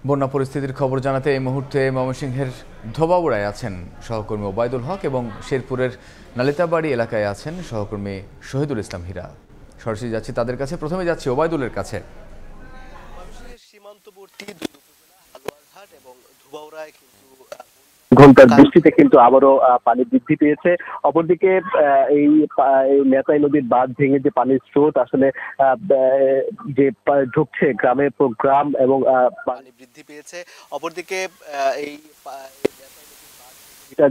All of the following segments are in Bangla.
বন্যা পরিস্থিতির খবর জানাতে এই মুহূর্তে ময়মনসিংহের ধোবাউড়ায় আছেন সহকর্মী ওবায়দুল হক এবং শেরপুরের নালিতাবাড়ি এলাকায় আছেন সহকর্মী শহীদুল ইসলাম হীরা। সরাসরি যাচ্ছি তাদের কাছে। প্রথমে যাচ্ছি ওবায়দুলের কাছে। ময়মনসিংহের সীমান্তবর্তী দুই উপজেলা হালুয়াঘাট এবং ধোবাউড়ায় ঘন্টার বৃষ্টিতে কিন্তু আবারও পানি বৃদ্ধি পেয়েছে। অপরদিকে এই নেতাই নদীর বাঁধ ভেঙে যে পানির স্রোত আসলে যে ঢুকছে গ্রামে গ্রাম এবং পানি বৃদ্ধি পেয়েছে। অপরদিকে এই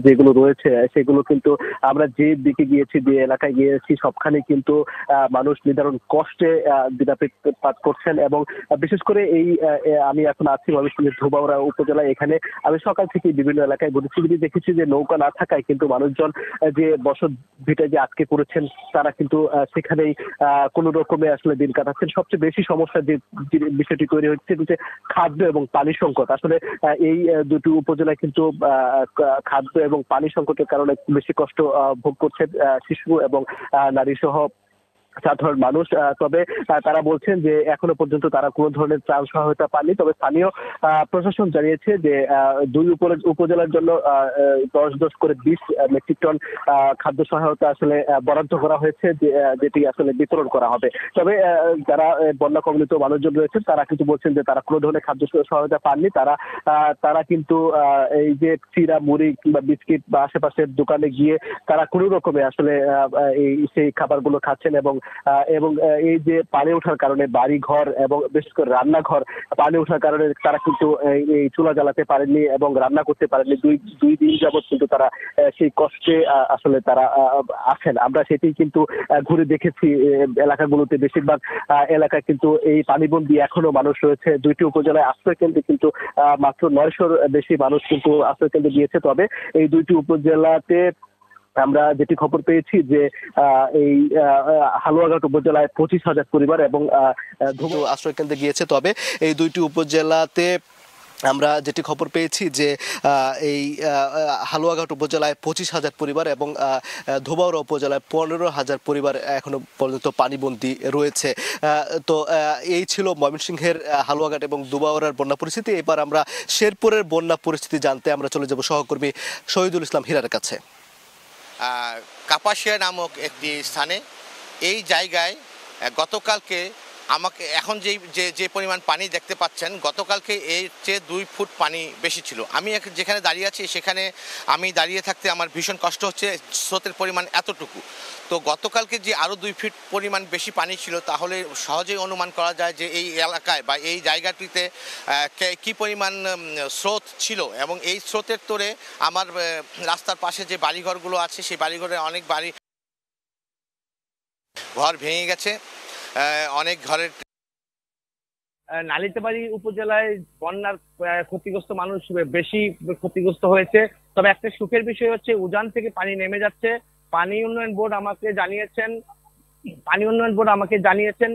যেগুলো রয়েছে সেগুলো কিন্তু আমরা যে দিকে গিয়েছি, যে এলাকায় গিয়েছি, সবখানে কিন্তু মানুষ নির্ধারণ কষ্টে দিনাতিপাত করছেন। এবং বিশেষ করে এই আমি এখন আছি ময়মনসিংহের ধোবাউড়া উপজেলায়। এখানে আমি সকাল থেকে বিভিন্ন এলাকায় ঘুরেছি, দেখেছি যে নৌকা না থাকায় কিন্তু মানুষজন যে বসত ভিটায় যে আটকে পড়েছেন তারা কিন্তু সেখানেই কোনো রকমে আসলে দিন কাটাচ্ছেন। সবচেয়ে বেশি সমস্যা যে বিষয়টি তৈরি হচ্ছে যে খাদ্য এবং পানি সংকট। আসলে এই দুটি উপজেলায় কিন্তু খাদ্য এবং পানি সংকটের কারণে বেশি কষ্ট ভোগ করছে শিশু এবং নারী সহ সাধারণ মানুষ। তবে তারা বলছেন যে এখনো পর্যন্ত তারা কোনো ধরনের ত্রাণ সহায়তা পাননি। তবে স্থানীয় প্রশাসন জানিয়েছে যে দুই উপজেলার জন্য 10 করে 20 মেট্রিক টন খাদ্য সহায়তা আসলে বরাদ্দ করা হয়েছে, যেটি আসলে বিতরণ করা হবে। তবে যারা বন্যা কবলিত মানুষজন রয়েছেন তারা কিন্তু বলছেন যে তারা কোনো ধরনের খাদ্য সহায়তা পাননি। তারা কিন্তু এই যে চিরা মুড়ি কিংবা বিস্কিট বা আশেপাশের দোকানে গিয়ে তারা কোনো রকমে আসলে সেই খাবারগুলো খাচ্ছেন। এবং এই যে পানি ওঠার কারণে বাড়ি ঘর এবং বিশেষ করে রান্নাঘর পানি ওঠার কারণে তারা কিন্তু এই চুলা জ্বালাতে পারেননি এবং রান্না করতে পারেননি। দুই দিন যাবৎ কিন্তু তারা সেই কষ্টে আসলে তারা আছেন। আমরা সেটি কিন্তু ঘুরে দেখেছি এলাকাগুলোতে। বেশিরভাগ এলাকায় কিন্তু এই পানিবন্দী এখনো মানুষ রয়েছে। দুইটি উপজেলায় আশ্রয় কেন্দ্রে কিন্তু মাত্র 900-র বেশি মানুষ কিন্তু আশ্রয় কেন্দ্রে দিয়েছে। তবে এই দুইটি উপজেলাতে আমরা যেটি খবর পেয়েছি যে এই হালুয়াঘাট উপজেলায় 25,000 পরিবার এবং আশ্রয় কেন্দ্রে গিয়েছে। তবে এই দুইটি উপজেলাতে আমরা যেটি খবর পেয়েছি যে এই হালুয়াঘাট উপজেলায় 25,000 পরিবার এবং ধোবাউড়া উপজেলায় 15,000 পরিবার এখনো পর্যন্ত পানিবন্দী রয়েছে। তো এই ছিল ময়মনসিংহের হালুয়াঘাট এবং ধোবাউড়ার বন্যা পরিস্থিতি। এবার আমরা শেরপুরের বন্যা পরিস্থিতি জানতে আমরা চলে যাব সহকর্মী শহীদুল ইসলাম হীরার কাছে। কাপাসিয়া নামক একটি স্থানে এই জায়গায় গতকালকে আমাকে এখন যে পরিমাণ পানি দেখতে পাচ্ছেন, গতকালকে এর চেয়ে 2 ফুট পানি বেশি ছিল। আমি যেখানে দাঁড়িয়ে আছি সেখানে আমি দাঁড়িয়ে থাকতে আমার ভীষণ কষ্ট হচ্ছে, স্রোতের পরিমাণ এতটুকু। তো গতকালকে যে আরও 2 ফিট পরিমাণ বেশি পানি ছিল, তাহলে সহজেই অনুমান করা যায় যে এই এলাকায় বা এই জায়গাটিতে কি পরিমাণ স্রোত ছিল। এবং এই স্রোতের তোড়ে আমার রাস্তার পাশে যে বাড়িঘরগুলো আছে সেই বাড়িঘরে অনেক ঘর ভেঙে গেছে, অনেক ঘরের। নালিতাবাড়ি উপজেলায় বন্যার ক্ষতিগ্রস্ত মানুষ বেশি ক্ষতিগ্রস্ত হয়েছে। তবে একটা সুখের বিষয় হচ্ছে উজান থেকে পানি নেমে যাচ্ছে। পানি উন্নয়ন বোর্ড আমাকে জানিয়েছেন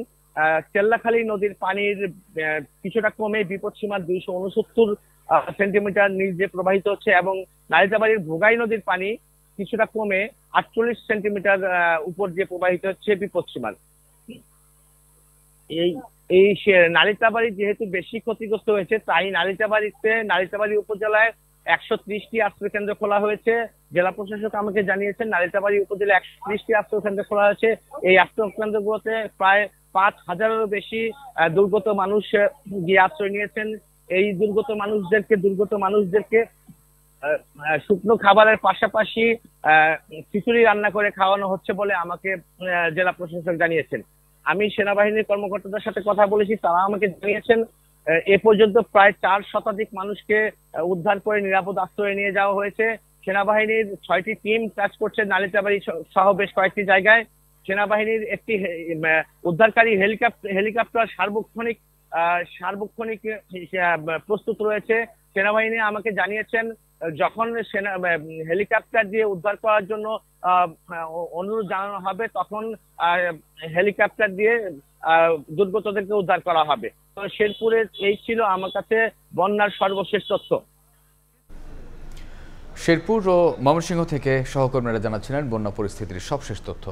চেল্লাখালী নদীর পানির কিছুটা কমে বিপদসীমার 269 সেন্টিমিটার নিচে প্রবাহিত হচ্ছে এবং নালিতাবাড়ির ভোগাই নদীর পানি কিছুটা কমে 48 সেন্টিমিটার উপর দিয়ে প্রবাহিত হচ্ছে বিপদসীমার। এই নালিতাবাড়ি যেহেতু বেশি ক্ষতিগ্রস্ত হয়েছে, তাই নালিতাবাড়ি উপজেলায় 130টি আশ্রয় কেন্দ্র খোলা হয়েছে। জেলা প্রশাসক আমাকে জানিয়েছেন নালিতাবাড়ি উপজেলায় 130টি আশ্রয় কেন্দ্র খোলা হয়েছে। এই আশ্রয় কেন্দ্রগুলোতে প্রায় 5,000-এরও বেশি দুর্গত মানুষ গিয়ে আশ্রয় নিয়েছেন। এই দুর্গত মানুষদেরকে শুকনো খাবারের পাশাপাশি খিচুড়ি রান্না করে খাওয়ানো হচ্ছে বলে আমাকে জেলা প্রশাসক জানিয়েছেন। আমি সেনাবাহিনীর কর্মকর্তাদের সাথে কথা বলেছি, তারা আমাকে জানিয়েছেন এ পর্যন্ত প্রায় 4 শতাধিক মানুষকে উদ্ধার করে নিরাপদ আশ্রয়ে নিয়ে যাওয়া হয়েছে। সেনাবাহিনীর 6টি টিম কাজ করছে নালিতাবাড়ি সহ বেশ কয়েকটি জায়গায়। সেনাবাহিনীর একটি উদ্ধারকারী হেলিকপ্টার সার্বক্ষণিক প্রস্তুত রয়েছে। সেনাবাহিনী আমাকে জানিয়েছেন যখন হেলিকপ্টার দিয়ে উদ্ধার করার জন্য অনুরোধ জানানো হবে তখন হেলিকপ্টার দিয়ে দুর্গতদেরকে উদ্ধার করা হবে। তো শেরপুরের এই ছিল আমার কাছে বন্যার সর্বশেষ তথ্য। শেরপুর ও ময়মনসিংহ থেকে সহকর্মীরা জানাচ্ছিলেন বন্যা পরিস্থিতির সবশেষ তথ্য।